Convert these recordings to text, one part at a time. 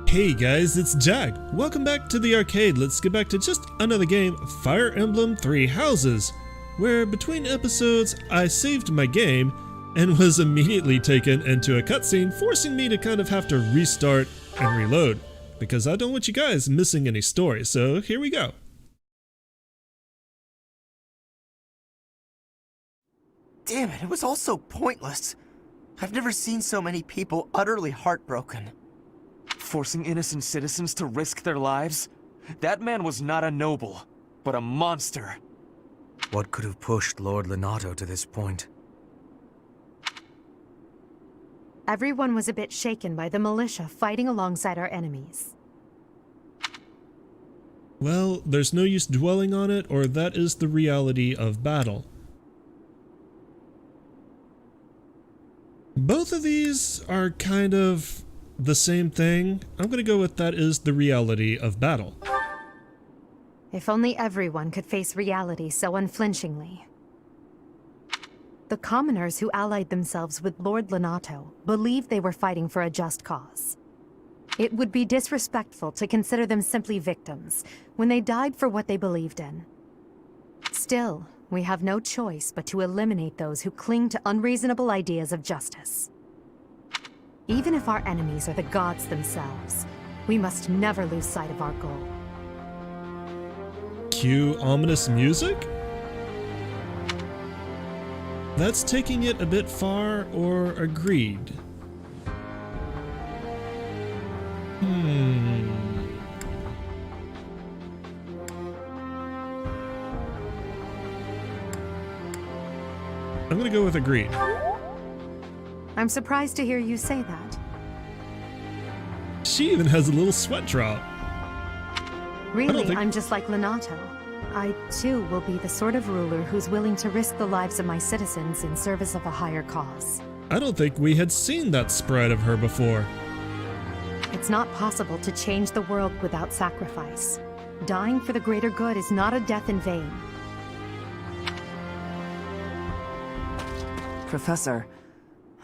Hey guys, it's Jag. Welcome back to the arcade. Let's get back to just another game, Fire Emblem Three Houses, where between episodes I saved my game and was immediately taken into a cutscene, forcing me to kind of have to restart and reload, because I don't want you guys missing any story, so here we go. Damn it was all so pointless. I've never seen so many people utterly heartbroken. Forcing innocent citizens to risk their lives? That man was not a noble, but a monster. What could have pushed Lord Lenato to this point? Everyone was a bit shaken by the militia fighting alongside our enemies. Well, there's no use dwelling on it, or that is the reality of battle. Both of these are kind of the same thing. I'm gonna go with that is the reality of battle. If only everyone could face reality so unflinchingly. The commoners who allied themselves with Lord Lenato believed they were fighting for a just cause. It would be disrespectful to consider them simply victims when they died for what they believed in. Still, we have no choice but to eliminate those who cling to unreasonable ideas of justice. Even if our enemies are the gods themselves, we must never lose sight of our goal. Cue ominous music? That's taking it a bit far, or agreed? I'm gonna go with agreed. I'm surprised to hear you say that. She even has a little sweat drop. Really, I'm just like Lenato. I, too, will be the sort of ruler who's willing to risk the lives of my citizens in service of a higher cause. I don't think we had seen that spread of her before. It's not possible to change the world without sacrifice. Dying for the greater good is not a death in vain. Professor,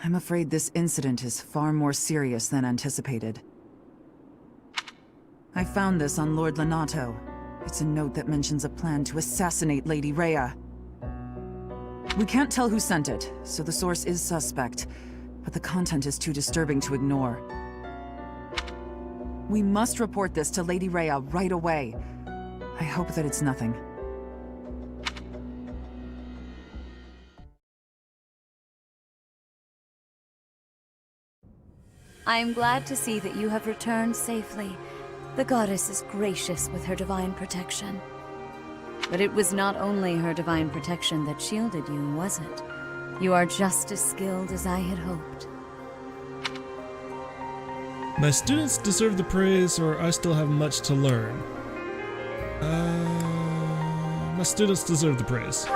I'm afraid this incident is far more serious than anticipated. I found this on Lord Lenato. It's a note that mentions a plan to assassinate Lady Rhea. We can't tell who sent it, so the source is suspect, but the content is too disturbing to ignore. We must report this to Lady Rhea right away. I hope that it's nothing. I am glad to see that you have returned safely. The goddess is gracious with her divine protection. But it was not only her divine protection that shielded you, was it? You are just as skilled as I had hoped. My students deserve the praise, or I still have much to learn. My students deserve the praise.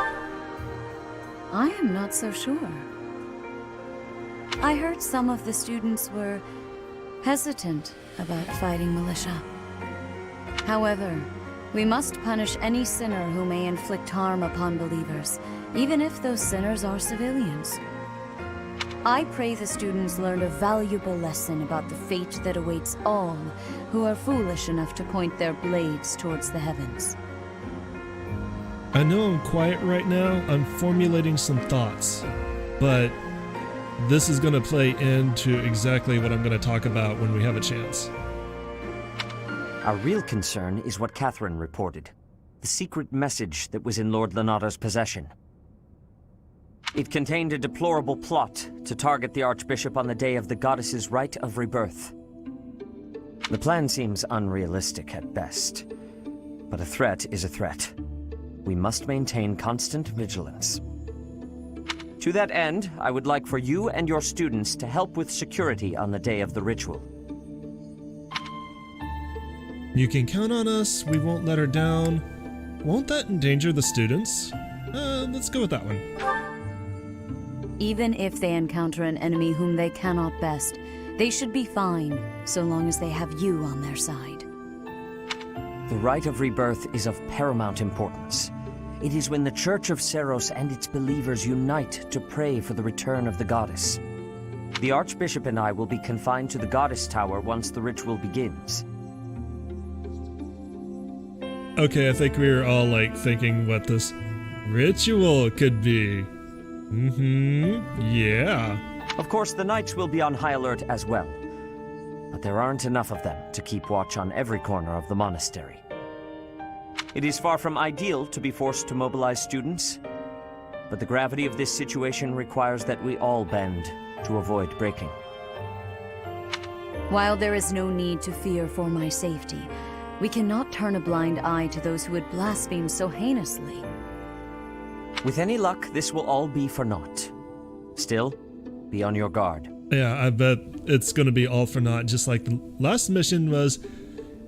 I am not so sure. I heard some of the students were hesitant about fighting militia. However, we must punish any sinner who may inflict harm upon believers, even if those sinners are civilians. I pray the students learned a valuable lesson about the fate that awaits all who are foolish enough to point their blades towards the heavens. I know I'm quiet right now, I'm formulating some thoughts, but this is going to play into exactly what I'm going to talk about when we have a chance. Our real concern is what Catherine reported. The secret message that was in Lord Lenato's possession. It contained a deplorable plot to target the Archbishop on the day of the goddess's rite of rebirth. The plan seems unrealistic at best, but a threat is a threat. We must maintain constant vigilance. To that end, I would like for you and your students to help with security on the day of the ritual. You can count on us, we won't let her down. Won't that endanger the students? Let's go with that one. Even if they encounter an enemy whom they cannot best, they should be fine, so long as they have you on their side. The rite of rebirth is of paramount importance. It is when the Church of Seros and its believers unite to pray for the return of the goddess. The Archbishop and I will be confined to the Goddess Tower once the ritual begins. Okay, I think we were all like thinking what this ritual could be. Yeah. Of course, the Knights will be on high alert as well. But there aren't enough of them to keep watch on every corner of the monastery. It is far from ideal to be forced to mobilize students, but the gravity of this situation requires that we all bend to avoid breaking. While there is no need to fear for my safety, we cannot turn a blind eye to those who would blaspheme so heinously. With any luck, this will all be for naught. Still, be on your guard. Yeah, I bet it's gonna be all for naught, just like the last mission was,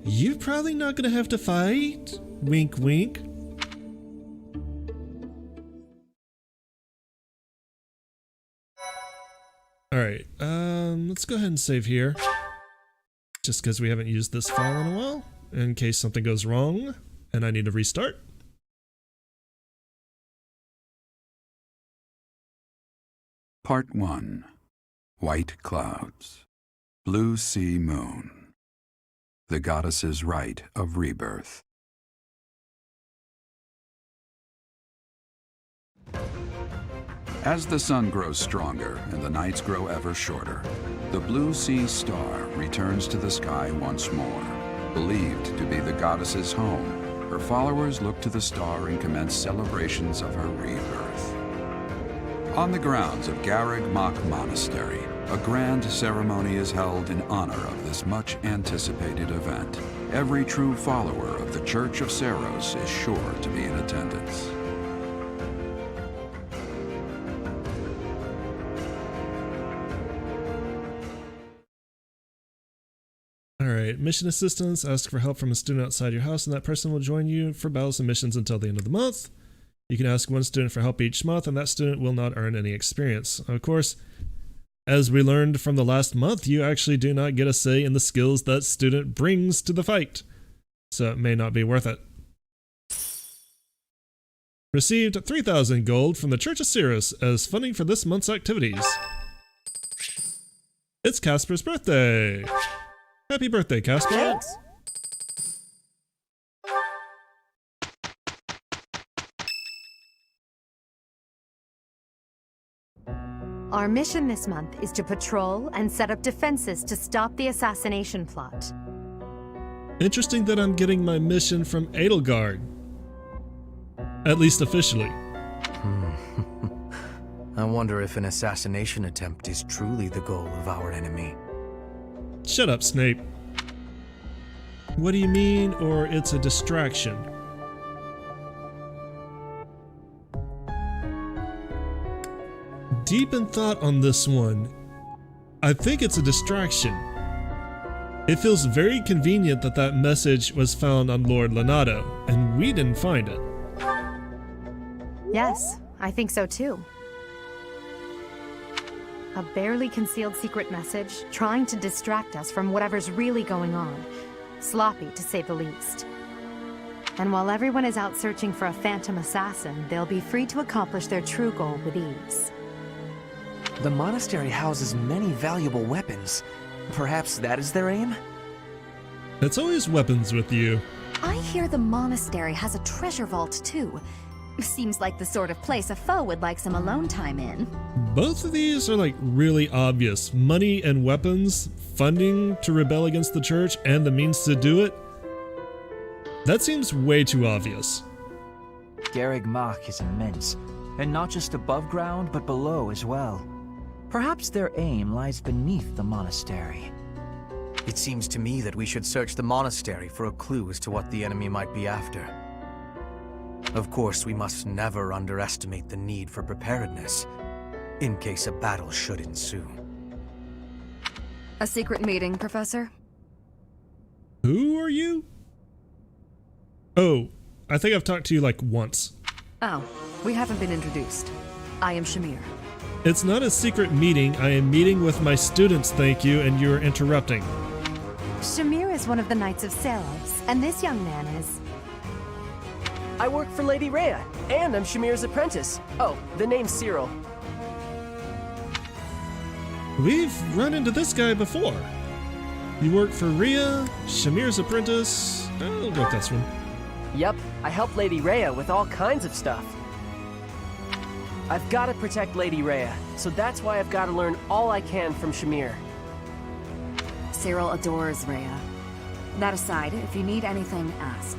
you're probably not gonna have to fight. Wink, wink. Alright, let's go ahead and save here. Just because we haven't used this file in a while, in case something goes wrong and I need to restart. Part 1. White Clouds. Blue Sea Moon. The Goddess's Rite of Rebirth. As the sun grows stronger and the nights grow ever shorter, the Blue Sea Star returns to the sky once more. Believed to be the goddess's home, her followers look to the star and commence celebrations of her rebirth. On the grounds of Garreg Mach Monastery, a grand ceremony is held in honor of this much-anticipated event. Every true follower of the Church of Seros is sure to be in attendance. Alright, mission assistance. Ask for help from a student outside your house and that person will join you for battles and missions until the end of the month. You can ask one student for help each month and that student will not earn any experience. Of course, as we learned from the last month, you actually do not get a say in the skills that student brings to the fight. So it may not be worth it. Received 3,000 gold from the Church of Seros as funding for this month's activities. It's Casper's birthday! Happy birthday, Casper! Thanks. Our mission this month is to patrol and set up defenses to stop the assassination plot. Interesting that I'm getting my mission from Edelgard. At least officially. I wonder if an assassination attempt is truly the goal of our enemy. Shut up, Snape. What do you mean, or it's a distraction? Deep in thought on this one. I think it's a distraction. It feels very convenient that that message was found on Lord Lonato, and we didn't find it. Yes, I think so too. A barely concealed secret message trying to distract us from whatever's really going on. Sloppy, to say the least. And while everyone is out searching for a phantom assassin, they'll be free to accomplish their true goal with ease. The monastery houses many valuable weapons. Perhaps that is their aim? It's always weapons with you. I hear the monastery has a treasure vault too. Seems like the sort of place a foe would like some alone time in. Both of these are like really obvious. Money and weapons, funding to rebel against the church, and the means to do it. That seems way too obvious. Garreg Mach is immense, and not just above ground, but below as well. Perhaps their aim lies beneath the monastery. It seems to me that we should search the monastery for a clue as to what the enemy might be after. Of course, we must never underestimate the need for preparedness, in case a battle should ensue. A secret meeting, Professor? Who are you? Oh, I think I've talked to you like once. Oh, we haven't been introduced. I am Shamir. It's not a secret meeting. I am meeting with my students, thank you, and you're interrupting. Shamir is one of the Knights of Seros, and this young man is... I work for Lady Rhea, and I'm Shamir's apprentice. Oh, the name's Cyril. We've run into this guy before. You work for Rhea, Shamir's apprentice. I'll go with this one. Yep, I help Lady Rhea with all kinds of stuff. I've got to protect Lady Rhea, so that's why I've got to learn all I can from Shamir. Cyril adores Rhea. That aside, if you need anything, ask.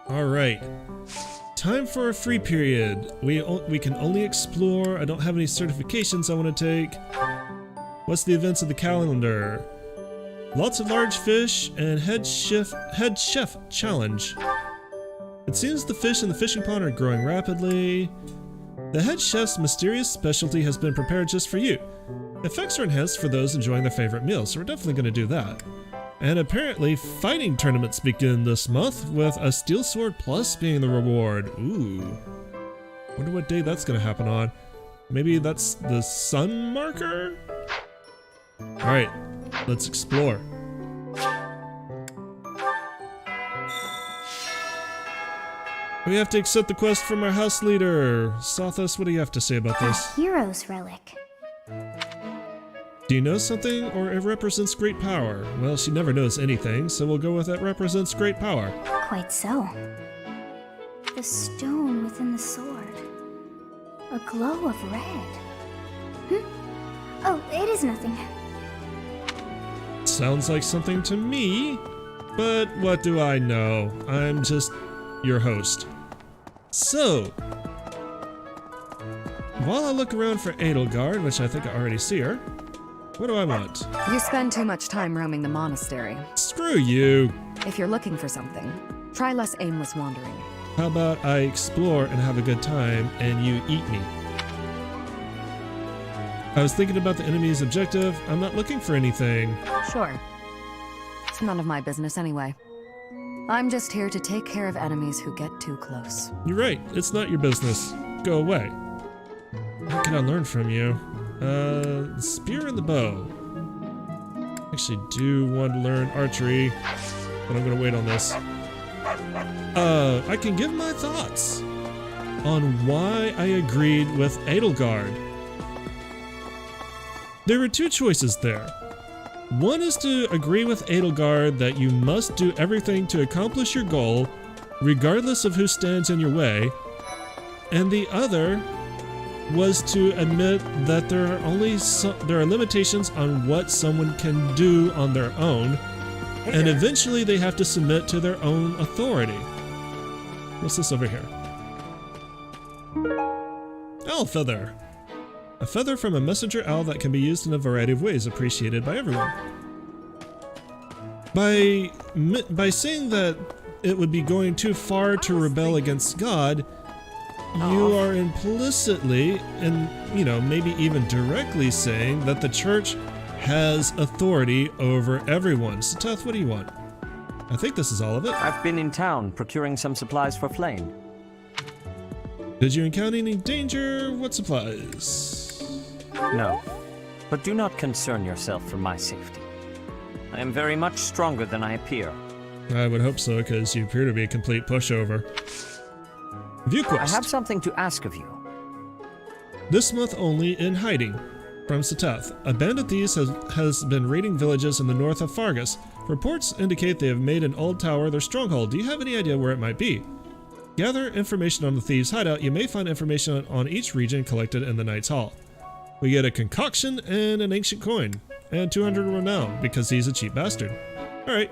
Alright. Time for a free period. We can only explore. I don't have any certifications I want to take. What's the events of the calendar? Lots of large fish and head chef challenge. It seems the fish in the fishing pond are growing rapidly. The head chef's mysterious specialty has been prepared just for you. Effects are enhanced for those enjoying their favorite meals, so we're definitely going to do that. And apparently, fighting tournaments begin this month, with a steel sword plus being the reward. Ooh. Wonder what day that's gonna happen on. Maybe that's the sun marker? Alright, let's explore. We have to accept the quest from our house leader. Sothis, what do you have to say about this? A hero's relic. Do you know something, or it represents great power? Well, she never knows anything, so we'll go with it represents great power. Quite so. The stone within the sword. A glow of red. Oh, it is nothing. Sounds like something to me, but what do I know? I'm just your host. So, while I look around for Edelgard, which I think I already see her, what do I want? You spend too much time roaming the monastery. Screw you! If you're looking for something, try less aimless wandering. How about I explore and have a good time, and you eat me? I was thinking about the enemy's objective. I'm not looking for anything. Sure. It's none of my business anyway. I'm just here to take care of enemies who get too close. You're right. It's not your business. Go away. What can I learn from you? Spear and the bow. Actually do want to learn archery, but I'm gonna wait on this. I can give my thoughts on why I agreed with Edelgard. There were two choices there. One is to agree with Edelgard that you must do everything to accomplish your goal, regardless of who stands in your way, and the other was to admit that there are limitations on what someone can do on their own, and eventually they have to submit to their own authority. What's this over here? Owl feather. A feather from a messenger owl that can be used in a variety of ways, appreciated by everyone. By saying that it would be going too far to rebel against God, you are implicitly, and maybe even directly saying that the church has authority over everyone. Seteth, what do you want? I think this is all of it. I've been in town procuring some supplies for Flame. Did you encounter any danger? What supplies? No, but do not concern yourself for my safety. I am very much stronger than I appear. I would hope so, because you appear to be a complete pushover. View quest. I have something to ask of you. This month only in hiding. From Seteth. A band of thieves has been raiding villages in the north of Fargus. Reports indicate they have made an old tower their stronghold. Do you have any idea where it might be? Gather information on the thieves' hideout. You may find information on each region collected in the Knight's Hall. We get a concoction and an ancient coin. And 200 renown, because he's a cheap bastard. Alright.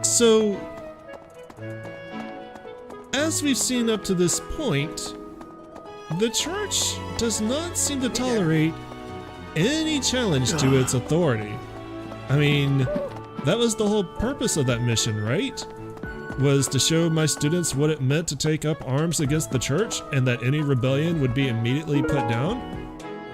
So, as we've seen up to this point, the church does not seem to tolerate any challenge to its authority. I mean, that was the whole purpose of that mission, right? Was to show my students what it meant to take up arms against the church, and that any rebellion would be immediately put down?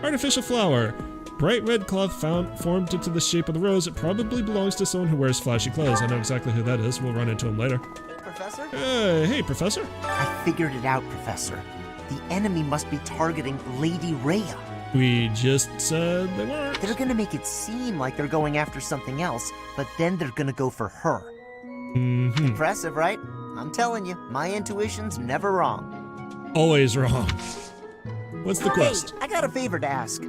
Artificial flower. Bright red cloth formed into the shape of the rose. It probably belongs to someone who wears flashy clothes. I know exactly who that is. We'll run into him later. Professor? Hey, Professor. I figured it out, Professor. The enemy must be targeting Lady Rhea. We just said they weren't. They're gonna make it seem like they're going after something else, but then they're gonna go for her. Mm-hmm. Impressive, right? I'm telling you, my intuition's never wrong. Always wrong. What's the quest? Hey, I got a favor to ask.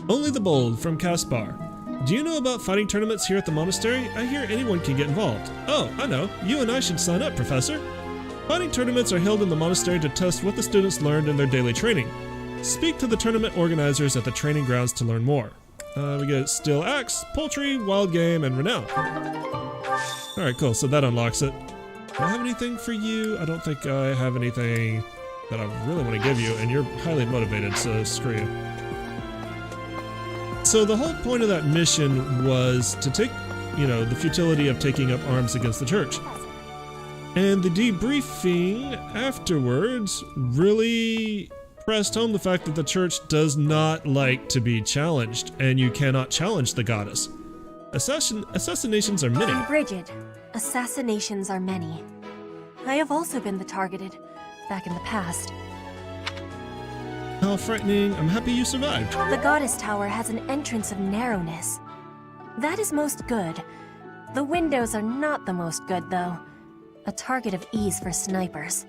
Only the Bold from Caspar. Do you know about fighting tournaments here at the monastery? I hear anyone can get involved. Oh, I know. You and I should sign up, Professor. Fighting tournaments are held in the monastery to test what the students learned in their daily training. Speak to the tournament organizers at the training grounds to learn more. We get Steel Axe, Poultry, Wild Game, and Renown. Alright, cool. So that unlocks it. Do I have anything for you? I don't think I have anything that I really want to give you, and you're highly motivated, so screw you. So the whole point of that mission was to take, the futility of taking up arms against the church. And the debriefing afterwards really pressed home the fact that the church does not like to be challenged, and you cannot challenge the goddess. Assassinations are many. Brigid, assassinations are many. I have also been the targeted, back in the past. How frightening. I'm happy you survived. The Goddess Tower has an entrance of narrowness. That is most good. The windows are not the most good, though. A target of ease for snipers.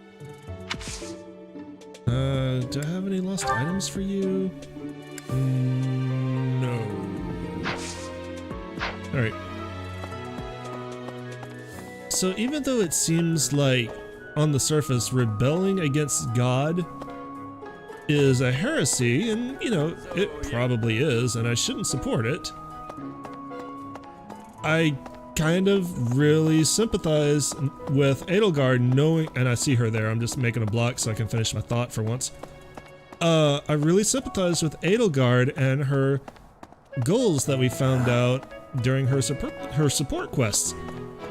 Do I have any lost items for you? No. Alright. So even though it seems like, on the surface, rebelling against God is a heresy, and, it probably is, and I shouldn't support it, I kind of really sympathize with Edelgard knowing, and I see her there, I'm just making a block so I can finish my thought for once. I really sympathize with Edelgard and her goals that we found out during her support quests.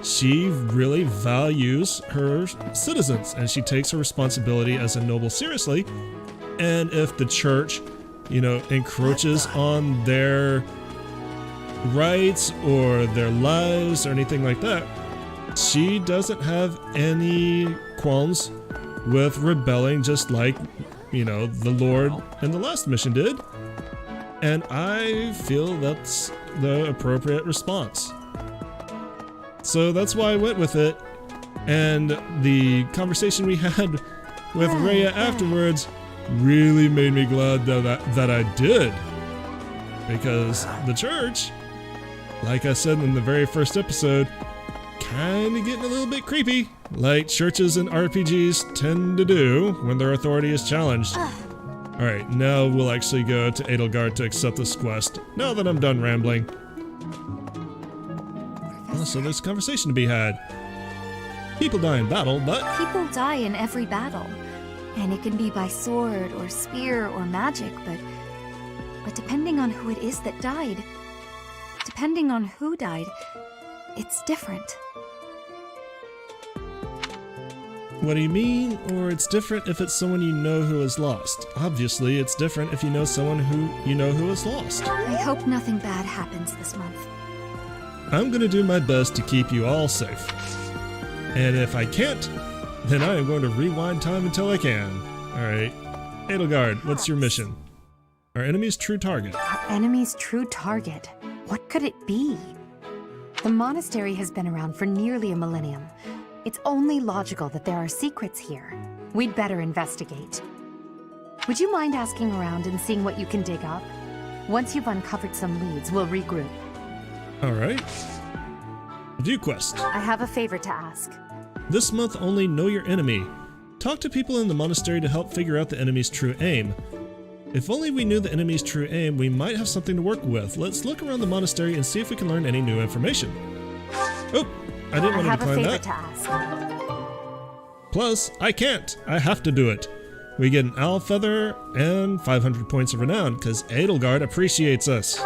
She really values her citizens, and she takes her responsibility as a noble seriously. And if the church, encroaches on their rights or their lives or anything like that, she doesn't have any qualms with rebelling, just like, the Lord in the last mission did. And I feel that's the appropriate response. So that's why I went with it. And the conversation we had with Rhea afterwards really made me glad that I did. Because the church, like I said in the very first episode, kind of getting a little bit creepy, like churches and RPGs tend to do when their authority is challenged. Alright, now we'll actually go to Edelgard to accept this quest, now that I'm done rambling. So there's a conversation to be had. People die in battle, but... People die in every battle. And it can be by sword, or spear, or magic, but depending on who it is that died, depending on who died, it's different. What do you mean? Or it's different if it's someone you know who is lost. Obviously, it's different if you know someone who is lost. I hope nothing bad happens this month. I'm gonna do my best to keep you all safe. And if I can't, then I am going to rewind time until I can. Alright. Edelgard, what's your mission? Our enemy's true target. Our enemy's true target? What could it be? The monastery has been around for nearly a millennium. It's only logical that there are secrets here. We'd better investigate. Would you mind asking around and seeing what you can dig up? Once you've uncovered some leads, we'll regroup. Alright. View quest. I have a favor to ask. This month only, know your enemy. Talk to people in the monastery to help figure out the enemy's true aim. If only we knew the enemy's true aim, we might have something to work with. Let's look around the monastery and see if we can learn any new information. Oh, I didn't want to decline that. I have a favor to ask. Plus, I can't. I have to do it. We get an owl feather and 500 points of renown, because Edelgard appreciates us.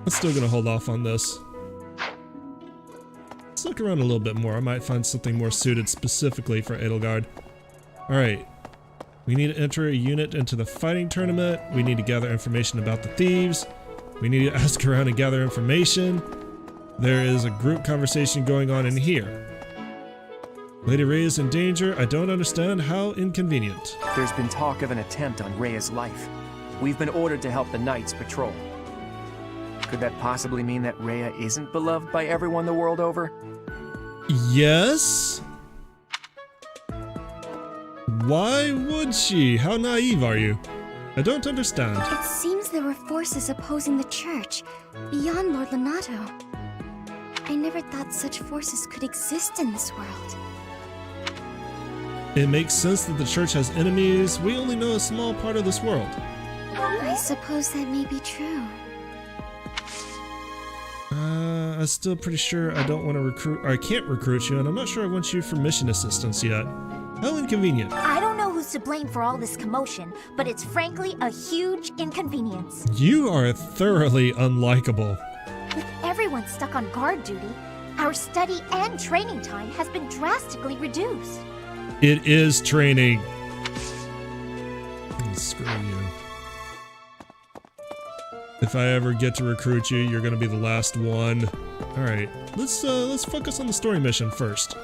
I'm still gonna hold off on this. Let's look around a little bit more. I might find something more suited specifically for Edelgard. Alright. We need to enter a unit into the fighting tournament. We need to gather information about the thieves. We need to ask around and gather information. There is a group conversation going on in here. Lady Rhea is in danger. I don't understand. How inconvenient. There's been talk of an attempt on Rhea's life. We've been ordered to help the Knights patrol. Could that possibly mean that Rhea isn't beloved by everyone the world over? Yes? Why would she? How naive are you? I don't understand. It seems there were forces opposing the church, beyond Lord Lonato. I never thought such forces could exist in this world. It makes sense that the church has enemies. We only know a small part of this world. I suppose that may be true. I'm still pretty sure I don't want to recruit, or I can't recruit you, and I'm not sure I want you for mission assistance yet. How inconvenient. I don't know who's to blame for all this commotion, but it's frankly a huge inconvenience. You are thoroughly unlikable. With everyone stuck on guard duty, our study and training time has been drastically reduced. It is training. Screw you. If I ever get to recruit you, you're gonna be the last one. Alright, let's focus on the story mission first.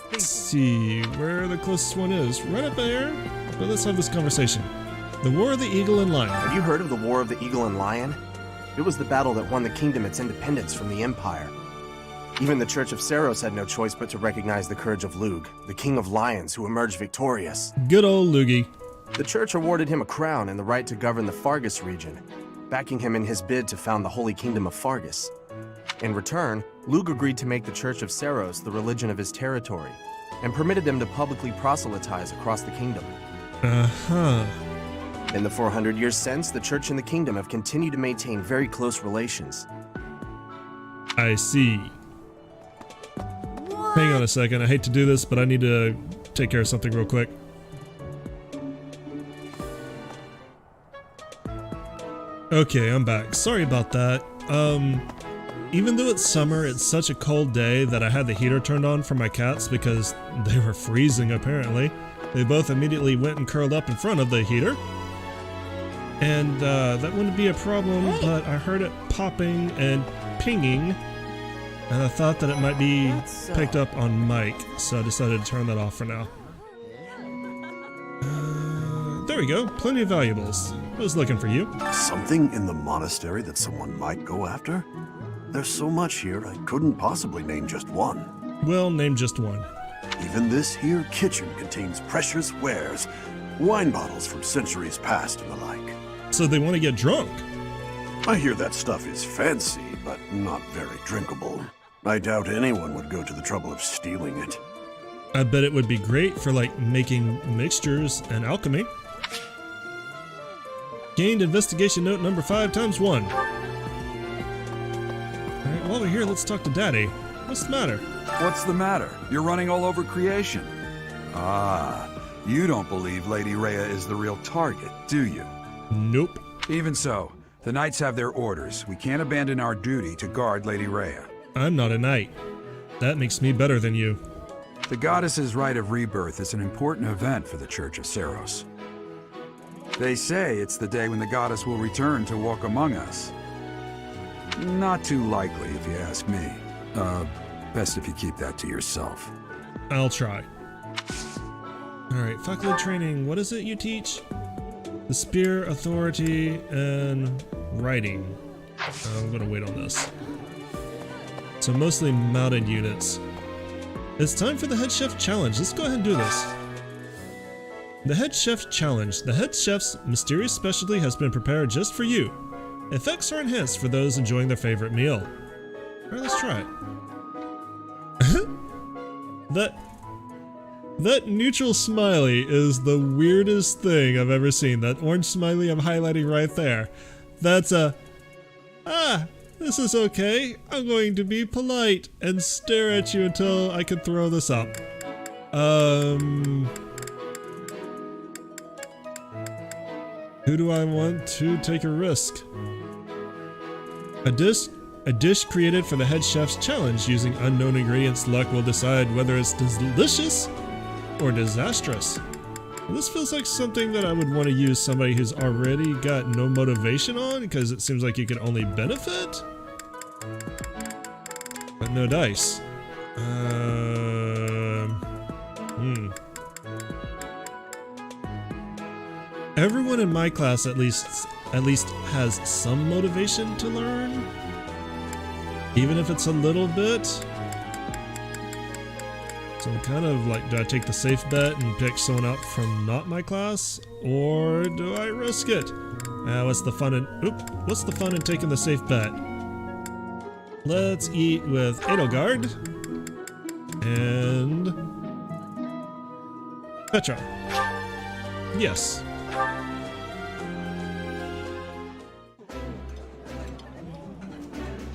Let's see where the closest one is. Right up there. But let's have this conversation. The War of the Eagle and Lion. Have you heard of the War of the Eagle and Lion? It was the battle that won the kingdom its independence from the Empire. Even the Church of Seros had no choice but to recognize the courage of Lug, the King of Lions who emerged victorious. Good old Lugi. The church awarded him a crown and the right to govern the Fargus region, backing him in his bid to found the Holy Kingdom of Fargus. In return, Lug agreed to make the Church of Seros the religion of his territory, and permitted them to publicly proselytize across the kingdom. Uh-huh. In the 400 years since, the church and the kingdom have continued to maintain very close relations. I see. Hang on a second, I hate to do this, but I need to take care of something real quick. Okay, I'm back. Sorry about that. Even though it's summer, it's such a cold day that I had the heater turned on for my cats because they were freezing apparently. They both immediately went and curled up in front of the heater. And that wouldn't be a problem, but I heard it popping and pinging. And I thought that it might be picked up on mic, so I decided to turn that off for now. There we go, plenty of valuables. I was looking for you. Something in the monastery that someone might go after? There's so much here, I couldn't possibly name just one. Well, name just one. Even this here kitchen contains precious wares, wine bottles from centuries past and the like. So they want to get drunk? I hear that stuff is fancy, but not very drinkable. I doubt anyone would go to the trouble of stealing it. I bet it would be great for, like, making mixtures and alchemy. Gained investigation note number 5 × 1. Alright, while we're here, let's talk to Daddy. What's the matter? What's the matter? You're running all over creation. Ah, you don't believe Lady Rhea is the real target, do you? Nope. Even so, the Knights have their orders. We can't abandon our duty to guard Lady Rhea. I'm not a knight. That makes me better than you. The goddess's rite of rebirth is an important event for the Church of Seros. They say it's the day when the goddess will return to walk among us. Not too likely, if you ask me. Best if you keep that to yourself. I'll try. Alright, faculty training. What is it you teach? The spear, authority, and writing. I'm gonna wait on this. So mostly mounted units. It's time for the Head Chef Challenge. Let's go ahead and do this. The Head Chef Challenge. The Head Chef's mysterious specialty has been prepared just for you. Effects are enhanced for those enjoying their favorite meal. Alright, let's try it. That neutral smiley is the weirdest thing I've ever seen. That orange smiley I'm highlighting right there. That's a... this is okay. I'm going to be polite and stare at you until I can throw this up. Who do I want to take a risk? A dish created for the Head Chef's Challenge using unknown ingredients. Luck will decide whether it's delicious or disastrous. Well, this feels like something that I would want to use somebody who's already got no motivation on, because it seems like you can only benefit. But no dice. Everyone in my class at least has some motivation to learn, even if it's a little bit. So I'm kind of like, do I take the safe bet and pick someone up from not my class, or do I risk it? What's the fun in taking the safe bet? Let's eat with Edelgard and Petra. Yes.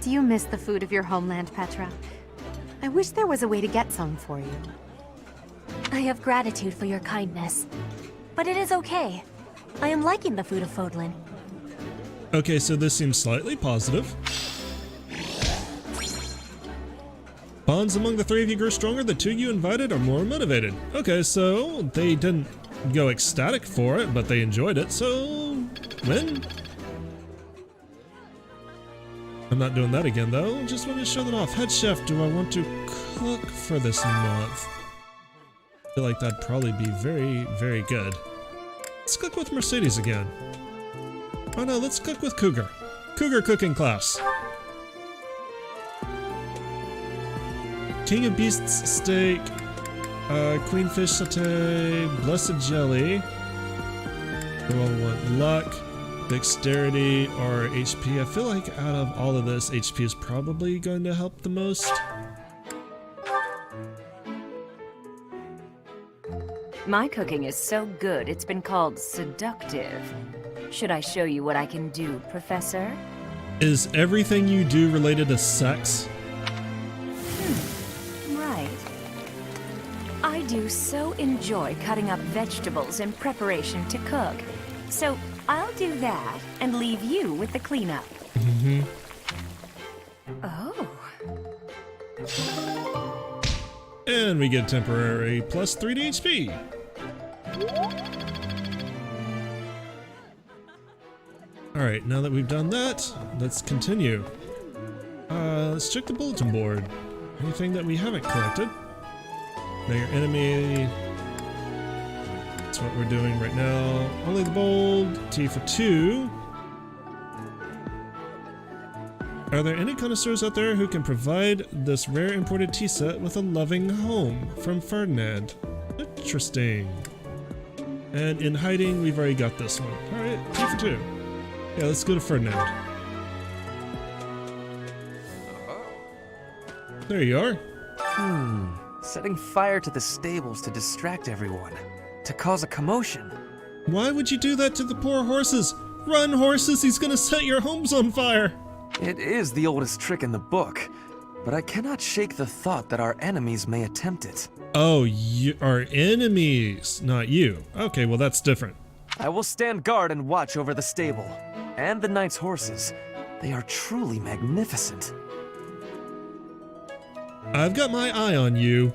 Do you miss the food of your homeland, Petra? I wish there was a way to get some for you. I have gratitude for your kindness. But it is okay. I am liking the food of Fodlan. Okay, so this seems slightly positive. Bonds among the three of you grew stronger. The two you invited are more motivated. Okay, so they didn't go ecstatic for it, but they enjoyed it, so win. I'm not doing that again though, just want to show that off. Head chef, do I want to cook for this month? I feel like that'd probably be very, very good. Let's cook with Mercedes again. Oh no, let's cook with Cougar. Cougar cooking class. King of Beasts steak, queen fish satay, blessed jelly. Do I want luck, dexterity, or HP? I feel like out of all of this, HP is probably going to help the most. My cooking is so good, it's been called seductive. Should I show you what I can do, Professor? Is everything you do related to sex? Right. I do so enjoy cutting up vegetables in preparation to cook. So I'll do that and leave you with the cleanup. Mm-hmm. Oh. And we get temporary plus 3 to HP. Alright, now that we've done that, let's continue. Let's check the bulletin board. Anything that we haven't collected? Know your enemy. That's what we're doing right now. Only the bold. T for 2. Are there any connoisseurs out there who can provide this rare imported tea set with a loving home? From Ferdinand. Interesting. And in hiding, we've already got this one. Alright, T for 2. Yeah, let's go to Ferdinand. There you are. Setting fire to the stables to distract everyone. To cause a commotion. Why would you do that to the poor horses? Run, horses, he's gonna set your homes on fire! It is the oldest trick in the book, but I cannot shake the thought that our enemies may attempt it. Oh, our enemies, not you. Okay, well that's different. I will stand guard and watch over the stable. And the knight's horses. They are truly magnificent. I've got my eye on you.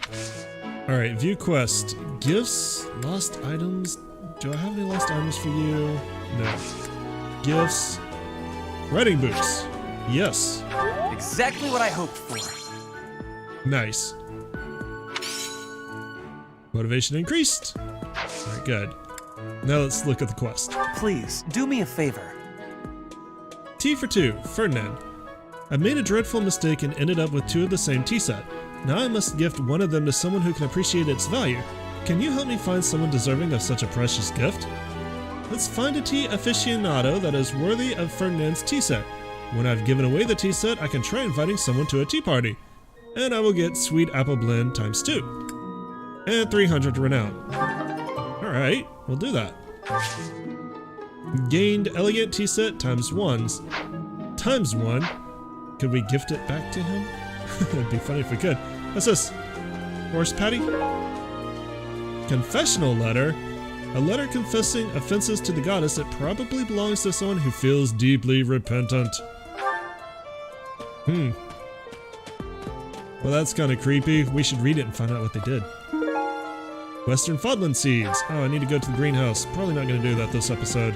Alright, view quest. Gifts, lost items. Do I have any lost items for you? No. Gifts. Riding boots. Yes. Exactly what I hoped for. Nice. Motivation increased. Alright, good. Now let's look at the quest. Please, do me a favor. T for 2, Ferdinand. I've made a dreadful mistake and ended up with 2 of the same tea set. Now I must gift one of them to someone who can appreciate its value. Can you help me find someone deserving of such a precious gift? Let's find a tea aficionado that is worthy of Ferdinand's tea set. When I've given away the tea set, I can try inviting someone to a tea party. And I will get sweet apple blend times 2. And 300 renown. Alright, we'll do that. Gained elegant tea set times 1s. Times 1? Could we gift it back to him? It'd be funny if we could. What's this? Horse patty? Confessional letter? A letter confessing offenses to the goddess that probably belongs to someone who feels deeply repentant. Well, that's kind of creepy. We should read it and find out what they did. Western Fodland seeds. Oh, I need to go to the greenhouse. Probably not going to do that this episode.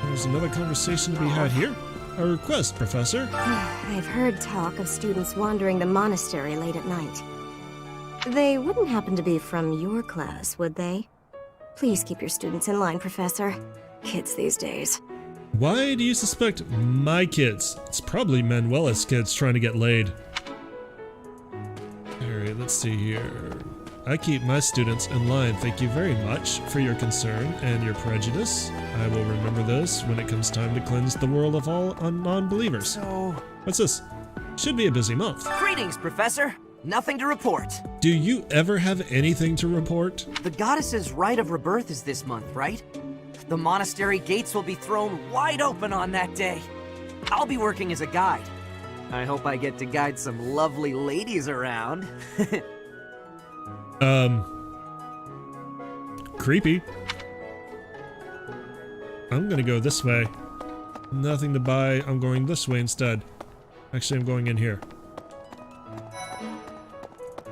There's another conversation to be had here. A request, Professor. I've heard talk of students wandering the monastery late at night. They wouldn't happen to be from your class, would they? Please keep your students in line, Professor. Kids these days. Why do you suspect my kids? It's probably Manuela's kids trying to get laid. Alright, let's see here. I keep my students in line. Thank you very much for your concern and your prejudice. I will remember this when it comes time to cleanse the world of all non-believers. So... What's this? Should be a busy month. Greetings, Professor. Nothing to report. Do you ever have anything to report? The goddess's rite of rebirth is this month, right? The monastery gates will be thrown wide open on that day. I'll be working as a guide. I hope I get to guide some lovely ladies around. Creepy. I'm gonna go this way. Nothing to buy, I'm going this way instead. Actually, I'm going in here.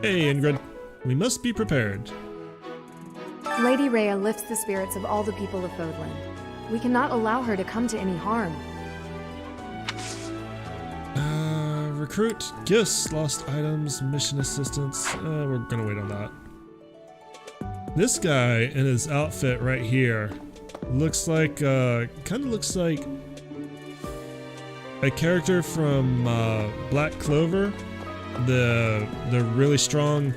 Hey, Ingrid. We must be prepared. Lady Rhea lifts the spirits of all the people of Fodland. We cannot allow her to come to any harm. Recruit, gifts, lost items, mission assistance. We're gonna wait on that. This guy in his outfit right here looks like, kind of looks like a character from Black Clover. The really strong,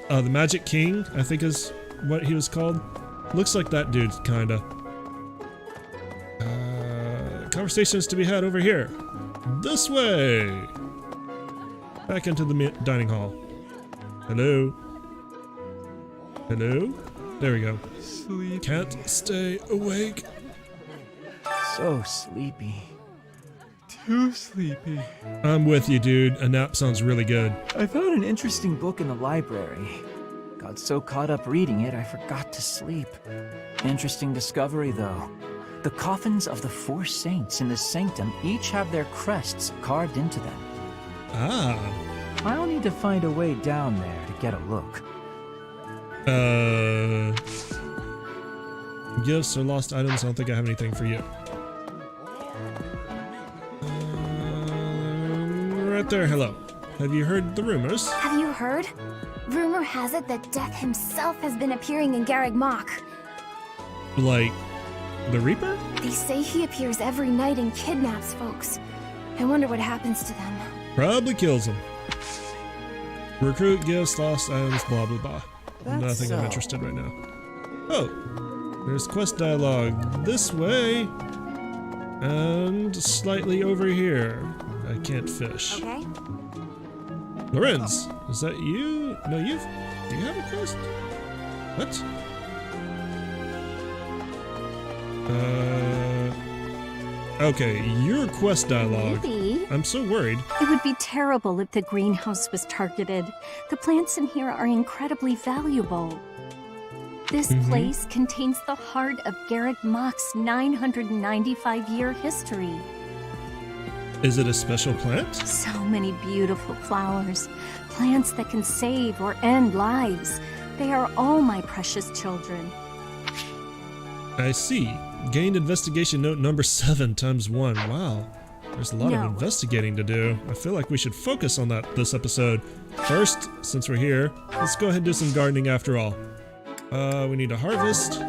the Magic King, I think is what he was called. Looks like that dude, kinda. Conversations to be had over here. This way! Back into the dining hall. Hello? Hello? There we go. Sleepy. Can't stay awake. So sleepy. Too sleepy. I'm with you, dude. A nap sounds really good. I found an interesting book in the library. Got so caught up reading it, I forgot to sleep. Interesting discovery, though. The coffins of the 4 saints in the sanctum each have their crests carved into them. Ah. I'll need to find a way down there to get a look. Gifts or lost items? I don't think I have anything for you. Right there, hello. Have you heard the rumors? Have you heard? Rumor has it that Death himself has been appearing in Garreg Mach. Like, the Reaper? They say he appears every night and kidnaps folks. I wonder what happens to them. Probably kills them. Recruit, gifts, lost items, blah blah blah. Nothing I'm interested right now. Oh, there's quest dialogue this way and slightly over here. I can't fish. Okay. Lorenz, is that you? No, do you have a quest? What? Okay, your quest dialogue. Maybe. I'm so worried. It would be terrible if the greenhouse was targeted. The plants in here are incredibly valuable. This place contains the heart of Garreg Mach's 995-year history. Is it a special plant? So many beautiful flowers. Plants that can save or end lives. They are all my precious children. I see. Gained investigation note number 7 × 1. Wow. There's a lot of investigating to do. I feel like we should focus on that this episode. First, since we're here, let's go ahead and do some gardening after all. We need to harvest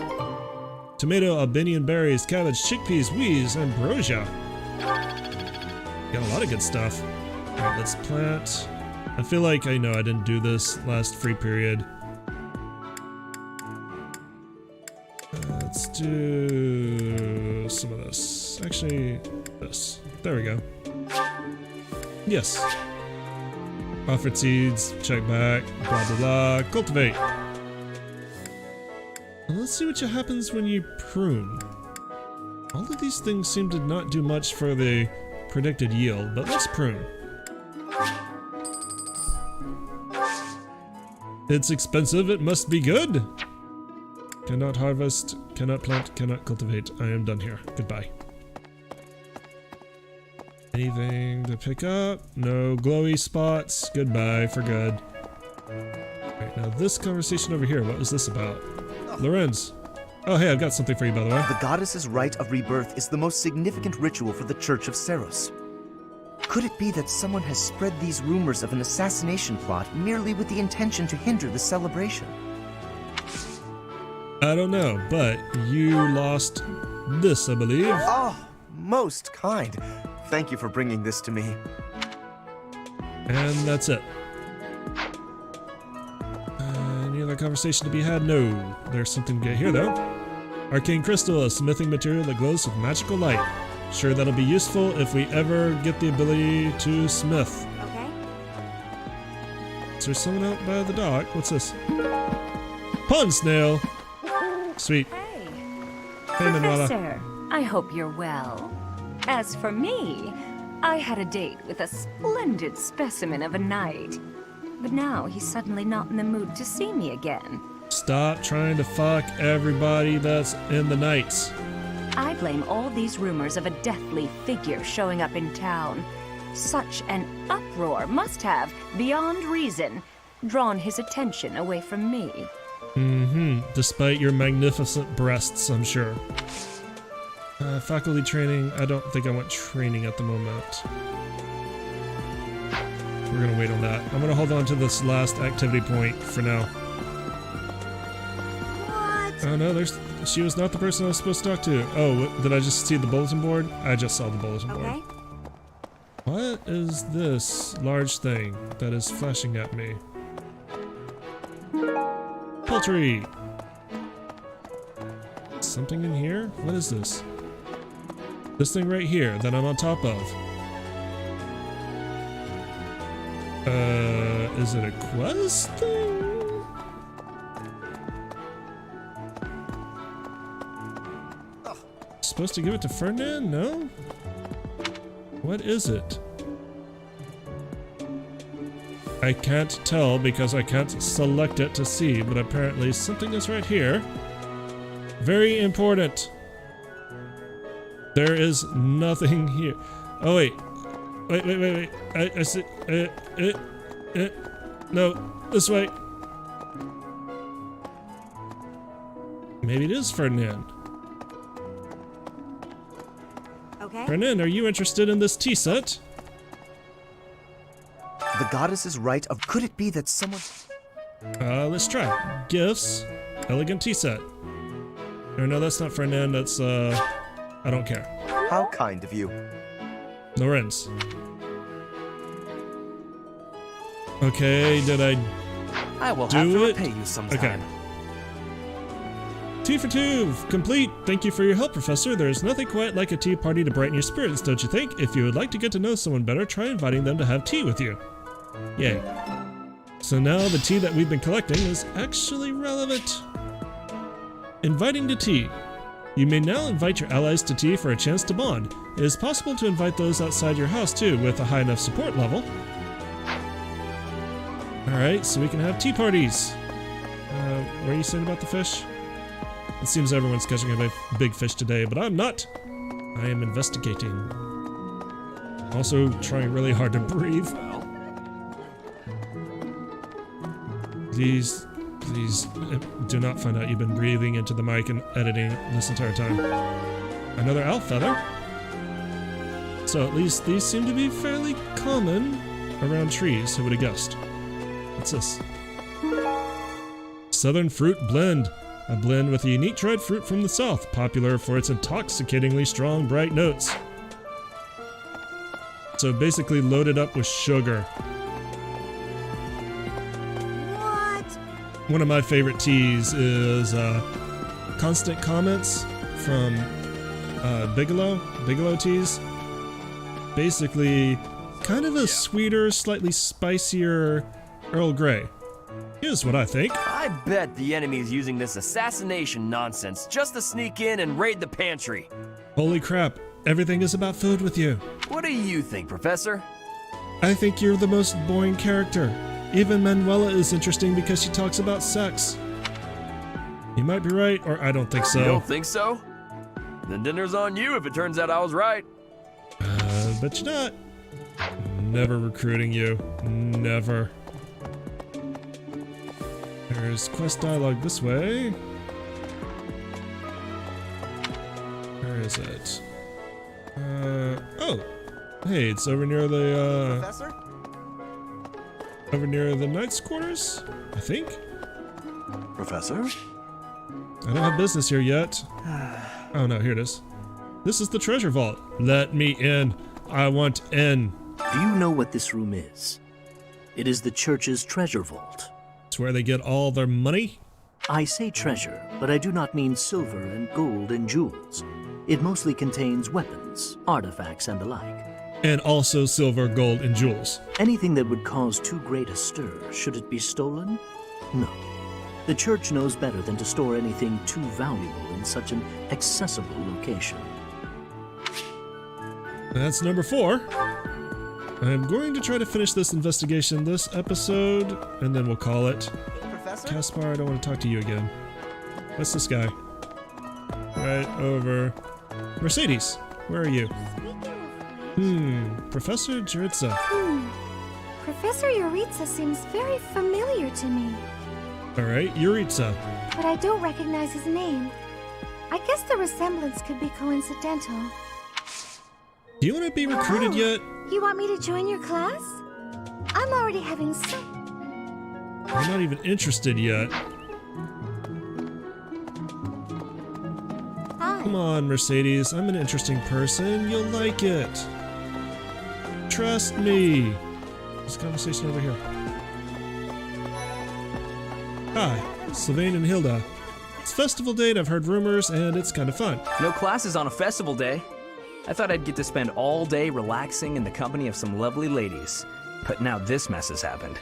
tomato, Albanian berries, cabbage, chickpeas, wheat, ambrosia. Got a lot of good stuff. Alright, let's plant. I feel like I know I didn't do this last free period. Let's do some of this. Actually, this. There we go. Yes. Offered seeds, check back, blah blah blah, cultivate. Well, let's see what happens when you prune. All of these things seem to not do much for the predicted yield, but let's prune. It's expensive, it must be good. Cannot harvest, cannot plant, cannot cultivate. I am done here. Goodbye. Anything to pick up? No glowy spots. Goodbye for good. Alright, now this conversation over here, what was this about? Lorenz. Oh hey, I've got something for you by the way. The goddess's rite of rebirth is the most significant ritual for the Church of Seros. Could it be that someone has spread these rumors of an assassination plot merely with the intention to hinder the celebration? I don't know, but you lost this, I believe. Oh, most kind. Thank you for bringing this to me. And that's it. Any other conversation to be had? No. There's something to get here, though. Arcane crystal, a smithing material that glows with magical light. Sure, that'll be useful if we ever get the ability to smith. Okay. Is there someone out by the dock? What's this? Pond snail! Sweet. Hey, Manuela. Professor, I hope you're well. As for me, I had a date with a splendid specimen of a knight. But now he's suddenly not in the mood to see me again. Stop trying to fuck everybody that's in the Knights. I blame all these rumors of a deathly figure showing up in town. Such an uproar must have, beyond reason, drawn his attention away from me. Despite your magnificent breasts, I'm sure. Faculty training, I don't think I want training at the moment. We're gonna wait on that. I'm gonna hold on to this last activity point for now. What? Oh no, she was not the person I was supposed to talk to. Oh, did I just see the bulletin board? I just saw the bulletin board. What is this large thing that is flashing at me? Poultry! Something in here? What is this? This thing right here that I'm on top of. Is it a quest thing? Supposed to give it to Ferdinand? No? What is it? I can't tell because I can't select it to see, but apparently something is right here. Very important. There is nothing here. Oh wait. Wait. I see. No, this way. Maybe it is Ferdinand. Okay. Ferdinand, are you interested in this tea set? The goddess is right of. Could it be that someone? Let's try. Gifts. Elegant tea set. Or no, that's not Ferdinand, that's, I don't care. How kind of you. Lorenz. Okay, did I will do have to it? repay you sometime. Okay. Tea for two, complete. Thank you for your help, Professor. There's nothing quite like a tea party to brighten your spirits, don't you think? If you would like to get to know someone better, try inviting them to have tea with you. Yay. So now the tea that we've been collecting is actually relevant. Inviting to tea. You may now invite your allies to tea for a chance to bond. It is possible to invite those outside your house too, with a high enough support level. Alright, so we can have tea parties. What are you saying about the fish? It seems everyone's catching a big fish today, but I'm not. I am investigating. Also trying really hard to breathe. Please do not find out you've been breathing into the mic and editing this entire time. Another owl feather. So at least these seem to be fairly common around trees. Who would have guessed? What's this? Southern Fruit Blend. A blend with a unique dried fruit from the south, popular for its intoxicatingly strong, bright notes. So basically loaded up with sugar. What? One of my favorite teas is Constant Comments from Bigelow Teas. Basically, kind of a sweeter, slightly spicier Earl Grey. Here's what I think. I bet the enemy is using this assassination nonsense just to sneak in and raid the pantry. Holy crap, everything is about food with you. What do you think, Professor? I think you're the most boring character. Even Manuela is interesting because she talks about sex. You might be right, or I don't think so. You don't think so? Then dinner's on you if it turns out I was right. But you're not. Never recruiting you. Never. There's quest dialogue this way. Where is it? Oh! Hey, it's over near the, Professor? over near the Knight's quarters, I think? Professor? I don't have business here yet. Oh no, here it is. This is the treasure vault. Let me in. I want in. Do you know what this room is? It is the church's treasure vault. It's where they get all their money? I say treasure, but I do not mean silver and gold and jewels. It mostly contains weapons, artifacts, and the like. And also silver, gold, and jewels. Anything that would cause too great a stir, should it be stolen? No. The church knows better than to store anything too valuable in such an accessible location. That's number 4. I'm going to try to finish this investigation this episode, and then we'll call it. Professor? Caspar, I don't want to talk to you again. What's this guy? Right over. Mercedes, where are you? Professor Juritza. Professor Yuritsa seems very familiar to me. Alright, Yuritsa. But I don't recognize his name. I guess the resemblance could be coincidental. Do you want to be recruited yet? You want me to join your class? I'm already having I'm not even interested yet. Hi. Come on, Mercedes. I'm an interesting person. You'll like it. Trust me. This conversation over here. Hi, Sylvain and Hilda. It's festival day and I've heard rumors and it's kind of fun. No classes on a festival day. I thought I'd get to spend all day relaxing in the company of some lovely ladies. But now this mess has happened.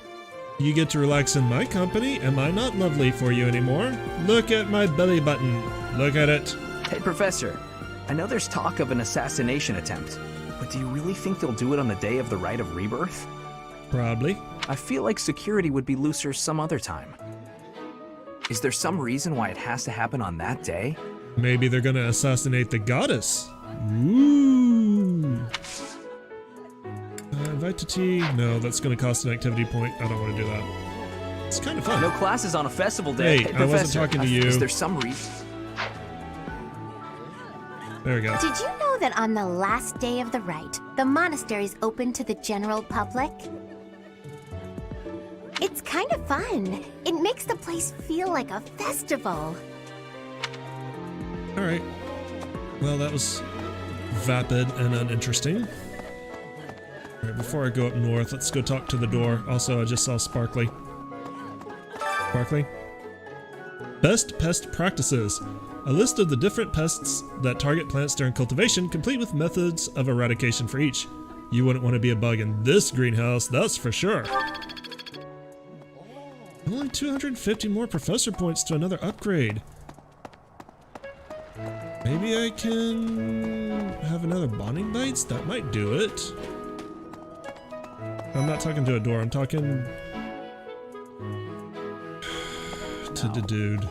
You get to relax in my company. Am I not lovely for you anymore? Look at my belly button. Look at it. Hey, Professor. I know there's talk of an assassination attempt, but do you really think they'll do it on the day of the Rite of Rebirth? Probably. I feel like security would be looser some other time. Is there some reason why it has to happen on that day? Maybe they're gonna assassinate the goddess. Ooh. Invite to tea? No, that's gonna cost an activity point. I don't want to do that. It's kind of fun. No classes on a festival day. Hey, I wasn't talking to you. Is there some reason? There we go. Did you know that on the last day of the rite, the monastery's open to the general public? It's kind of fun. It makes the place feel like a festival. Alright. Well, that was vapid and uninteresting. Alright, before I go up north, let's go talk to the door. Also, I just saw Sparkly. Sparkly? Best pest practices. A list of the different pests that target plants during cultivation, complete with methods of eradication for each. You wouldn't want to be a bug in this greenhouse, that's for sure. Only 250 more professor points to another upgrade. Maybe I can have another bonding bites? That might do it. I'm not talking to a door, I'm talking to the dude.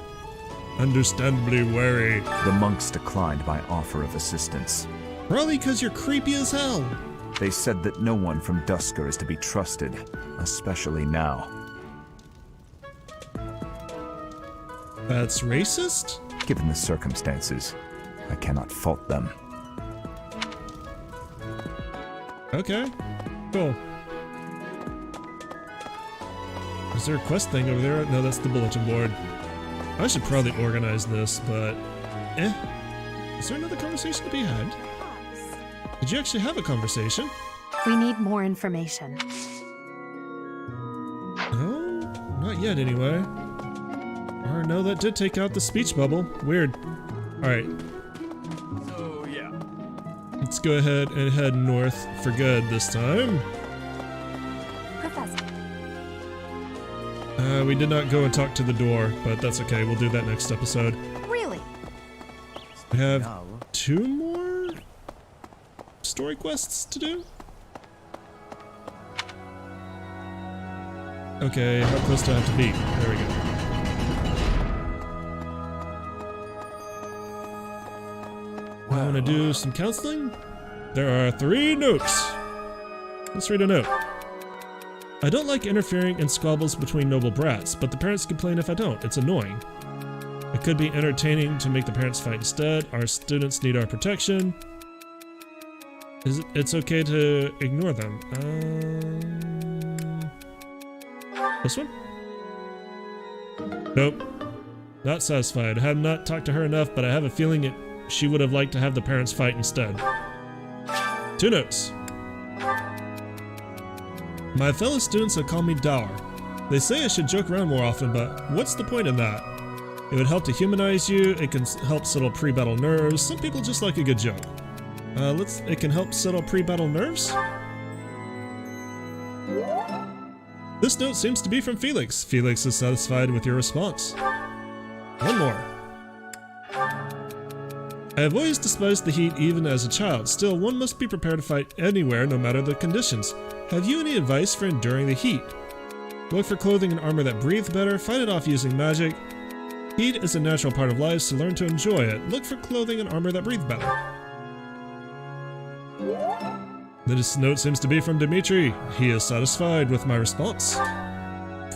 Understandably wary. The monks declined my offer of assistance. Probably because you're creepy as hell. They said that no one from Dusker is to be trusted, especially now. That's racist? Given the circumstances, I cannot fault them. Okay, cool. Is there a quest thing over there? No, that's the bulletin board. I should probably organize this, but Is there another conversation to be had? Did you actually have a conversation? We need more information. No, not yet anyway. Or no, that did take out the speech bubble. Weird. Alright. So, yeah. Let's go ahead and head north for good this time. Professor. We did not go and talk to the door, but that's okay. We'll do that next episode. Really? We have 2 more story quests to do? Okay, how close do I have to be? There we go. I want to do some counseling. There are 3 notes. Let's read a note. I don't like interfering in squabbles between noble brats, but the parents complain if I don't. It's annoying. It could be entertaining to make the parents fight instead. Our students need our protection. It's okay to ignore them. This one? Nope. Not satisfied. I have not talked to her enough, but I have a feeling she would have liked to have the parents fight instead. 2 notes. My fellow students have called me dour. They say I should joke around more often, but what's the point in that? It would help to humanize you, it can help settle pre-battle nerves. Some people just like a good joke. It can help settle pre-battle nerves? This note seems to be from Felix. Felix is satisfied with your response. 1 more. I have always despised the heat even as a child. Still, one must be prepared to fight anywhere, no matter the conditions. Have you any advice for enduring the heat? Look for clothing and armor that breathe better. Fight it off using magic. Heat is a natural part of life, so learn to enjoy it. Look for clothing and armor that breathe better. This note seems to be from Dimitri. He is satisfied with my response.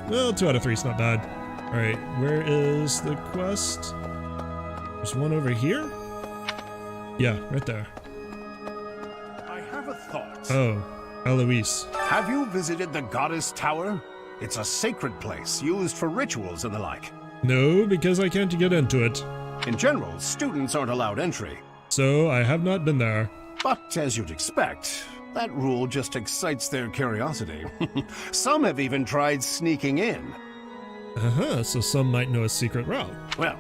Well, 2 out of 3 is not bad. Alright, where is the quest? There's one over here? Yeah, right there. I have a thought. Oh, Eloise. Have you visited the Goddess Tower? It's a sacred place used for rituals and the like. No, because I can't get into it. In general, students aren't allowed entry. So, I have not been there. But as you'd expect, that rule just excites their curiosity. Some have even tried sneaking in. So some might know a secret route. Well,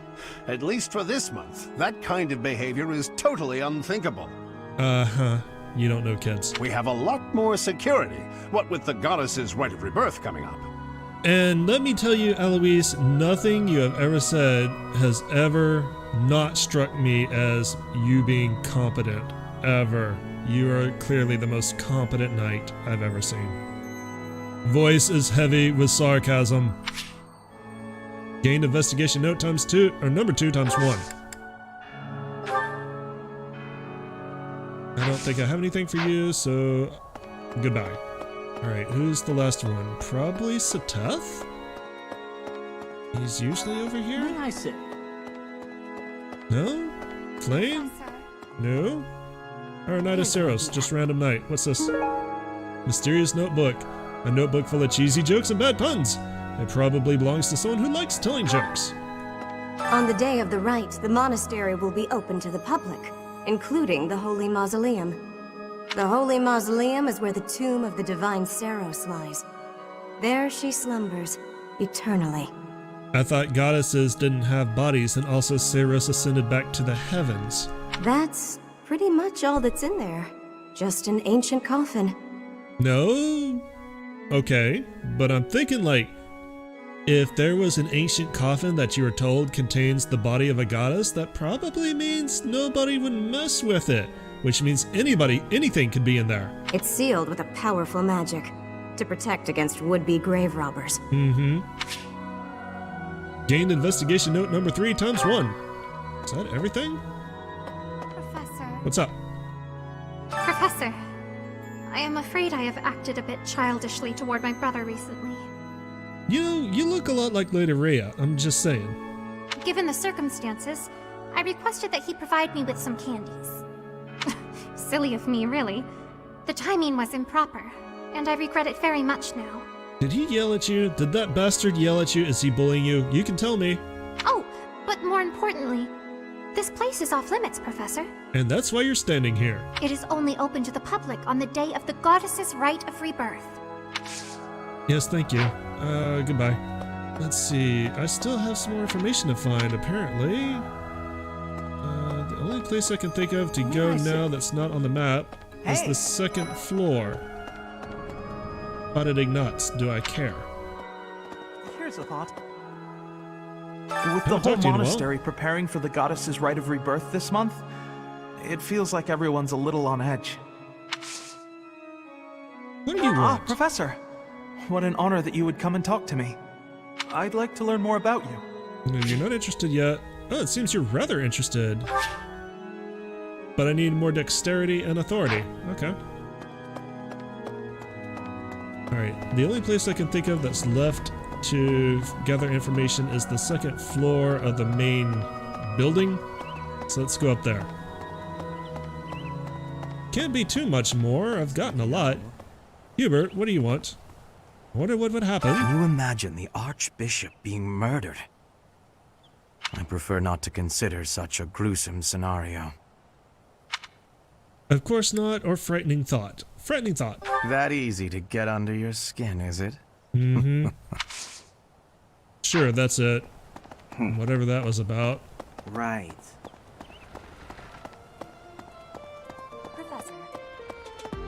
at least for this month, that kind of behavior is totally unthinkable. You don't know kids. We have a lot more security, what with the goddess's rite of rebirth coming up. And let me tell you, Eloise, nothing you have ever said has ever not struck me as you being competent. Ever. You are clearly the most competent knight I've ever seen. Voice is heavy with sarcasm. Gained investigation note times 2, or number 2 times 1. I don't think I have anything for you, so goodbye. Alright, who's the last one? Probably Seteth? He's usually over here? May I say? No? Flame? No? Aranitis Saros, just random night. What's this? Mysterious notebook. A notebook full of cheesy jokes and bad puns. It probably belongs to someone who likes telling jokes. On the day of the rite, the monastery will be open to the public, including the Holy Mausoleum. The Holy Mausoleum is where the tomb of the divine Saros lies. There she slumbers, eternally. I thought goddesses didn't have bodies, and also Saros ascended back to the heavens. That's pretty much all that's in there. Just an ancient coffin. No? Okay, but I'm thinking like, if there was an ancient coffin that you were told contains the body of a goddess, that probably means nobody would mess with it. Which means anything could be in there. It's sealed with a powerful magic to protect against would-be grave robbers. Gained investigation note number 3 times 1. Is that everything? Professor. What's up? Professor, I am afraid I have acted a bit childishly toward my brother recently. You know, you look a lot like Lady Rhea, I'm just saying. Given the circumstances, I requested that he provide me with some candies. Silly of me, really. The timing was improper, and I regret it very much now. Did he yell at you? Did that bastard yell at you? Is he bullying you? You can tell me. Oh, but more importantly, this place is off limits, Professor. And that's why you're standing here. It is only open to the public on the day of the goddess's rite of rebirth. Yes, thank you. Goodbye. Let's see. I still have some more information to find, apparently. The only place I can think of to go now that's not on the map is the 2nd floor. Spotted nuts. Do I care? Here's a thought. With the whole monastery preparing for the goddess's rite of rebirth this month, it feels like everyone's a little on edge. What do you want? Professor! What an honor that you would come and talk to me. I'd like to learn more about you. No, you're not interested yet. Oh, it seems you're rather interested. But I need more dexterity and authority. Okay. Alright, the only place I can think of that's left to gather information is the 2nd floor of the main building. So let's go up there. Can't be too much more. I've gotten a lot. Hubert, what do you want? I wonder what would happen. Can you imagine the Archbishop being murdered? I prefer not to consider such a gruesome scenario. Of course not, or frightening thought. Frightening thought. That easy to get under your skin, is it? Mm-hmm. Sure, that's it. Whatever that was about. Right. Professor.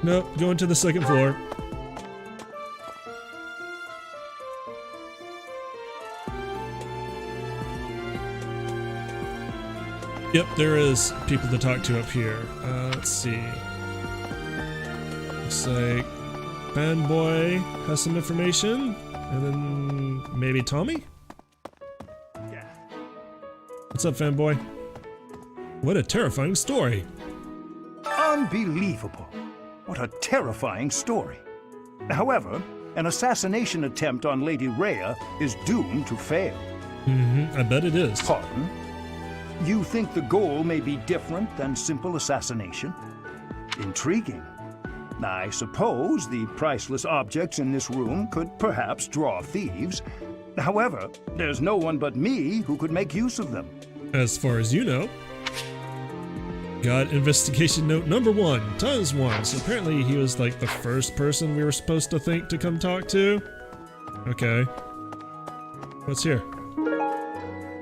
Nope, going to the second floor. Yep, there is people to talk to up here. Let's see. Looks like Fanboy has some information, and then maybe Tommy? What's up, Fanboy? What a terrifying story. Unbelievable. What a terrifying story. However, an assassination attempt on Lady Rhea is doomed to fail. I bet it is. Pardon? You think the goal may be different than simple assassination? Intriguing. I suppose the priceless objects in this room could perhaps draw thieves. However, there's no one but me who could make use of them. As far as you know. Got investigation note number 1, ×1. So apparently he was like the first person we were supposed to think to come talk to. Okay. What's here?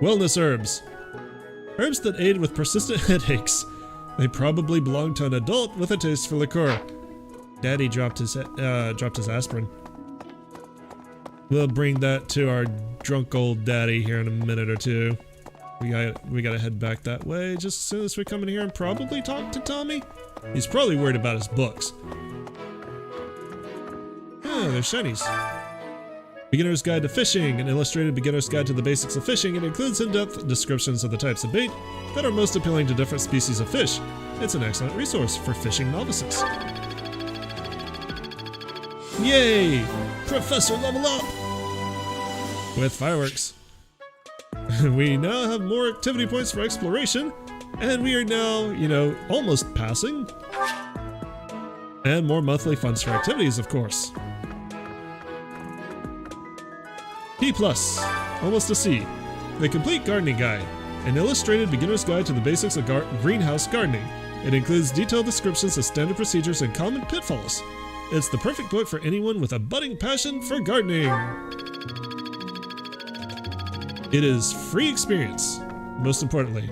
Wellness herbs. Herbs that aid with persistent headaches. They probably belong to an adult with a taste for liqueur. Daddy dropped his aspirin. We'll bring that to our drunk old daddy here in a minute or two. We gotta head back that way just as soon as we come in here and probably talk to Tommy. He's probably worried about his books. Oh, there's shinies. Beginner's Guide to Fishing, an illustrated beginner's guide to the basics of fishing. It includes in-depth descriptions of the types of bait that are most appealing to different species of fish. It's an excellent resource for fishing novices. Yay! Professor level up! With fireworks. We now have more activity points for exploration, and we are now, almost passing. And more monthly funds for activities, of course. P+, almost a C. The Complete Gardening Guide, an illustrated beginner's guide to the basics of greenhouse gardening. It includes detailed descriptions of standard procedures and common pitfalls. It's the perfect book for anyone with a budding passion for gardening. It is free experience, most importantly.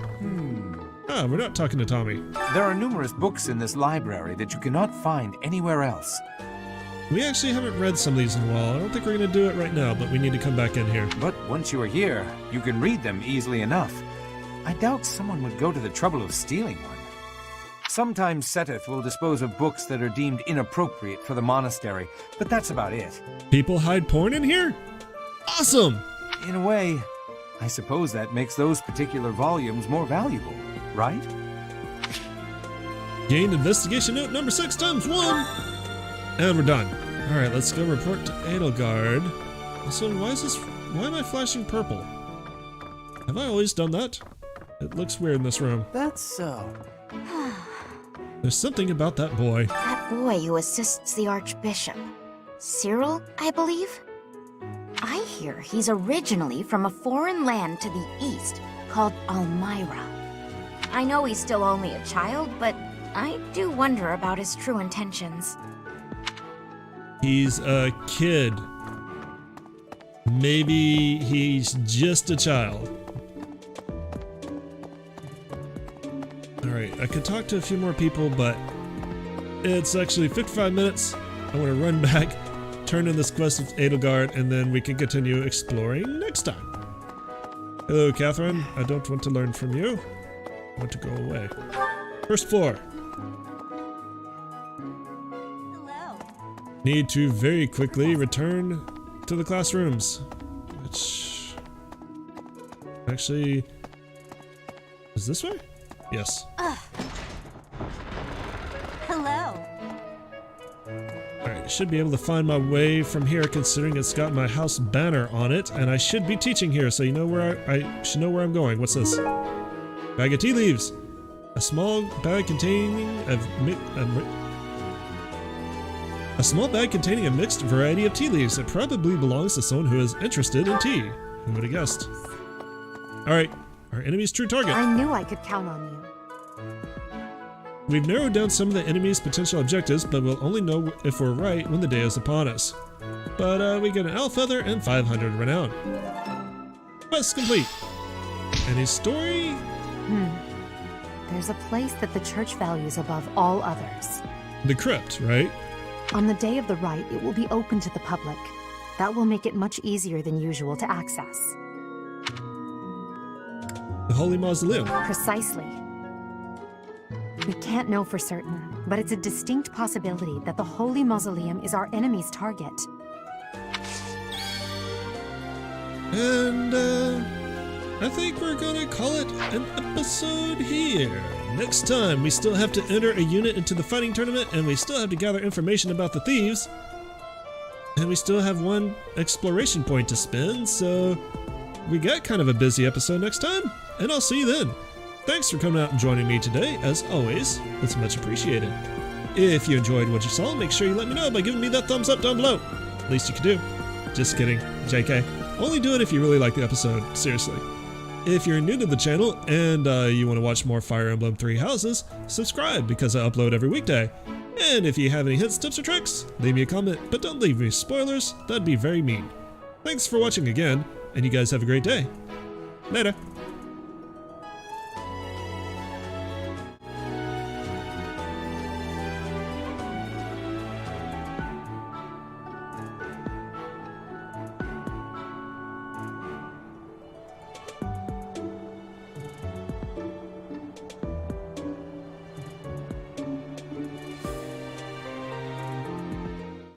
We're not talking to Tommy. There are numerous books in this library that you cannot find anywhere else. We actually haven't read some of these in a while. I don't think we're going to do it right now, but we need to come back in here. But once you are here, you can read them easily enough. I doubt someone would go to the trouble of stealing one. Sometimes Seteth will dispose of books that are deemed inappropriate for the monastery, but that's about it. People hide porn in here? Awesome! In a way, I suppose that makes those particular volumes more valuable, right? Gained investigation note number 6 ×1! And we're done. Alright, let's go report to Edelgard. Also, why am I flashing purple? Have I always done that? It looks weird in this room. That's so. There's something about that boy. That boy who assists the Archbishop. Cyril, I believe? I hear he's originally from a foreign land to the east called Almyra. I know he's still only a child, but I do wonder about his true intentions. He's a kid. Maybe he's just a child. Alright, I could talk to a few more people, but it's actually 55 minutes. I want to run back, turn in this quest with Edelgard, and then we can continue exploring next time. Hello, Catherine. I don't want to learn from you. I want to go away. First floor. Need to very quickly return to the classrooms, which actually is this way? Yes. Hello. Alright, I should be able to find my way from here considering it's got my house banner on it, and I should be teaching here, so you know where I should know where I'm going. What's this? Bag of tea leaves. A small bag containing a small bag containing a mixed variety of tea leaves. It probably belongs to someone who is interested in tea. Who would have guessed? Alright, our enemy's true target. I knew I could count on you. We've narrowed down some of the enemy's potential objectives, but we'll only know if we're right when the day is upon us. But we get an owl feather and 500 renown. Quest complete. Any story? There's a place that the church values above all others. The crypt, right? On the day of the rite, it will be open to the public. That will make it much easier than usual to access. The Holy Mausoleum. Precisely. We can't know for certain, but it's a distinct possibility that the Holy Mausoleum is our enemy's target. And, I think we're gonna call it an episode here. Next time, we still have to enter a unit into the fighting tournament, and we still have to gather information about the thieves. And we still have one exploration point to spend, so we got kind of a busy episode next time, and I'll see you then. Thanks for coming out and joining me today. As always, it's much appreciated. If you enjoyed what you saw, make sure you let me know by giving me that thumbs up down below. Least you can do. Just kidding, JK. Only do it if you really like the episode, seriously. If you're new to the channel and you want to watch more Fire Emblem 3 Houses, subscribe because I upload every weekday. And if you have any hints, tips, or tricks, leave me a comment, but don't leave me spoilers, that'd be very mean. Thanks for watching again, and you guys have a great day. Later.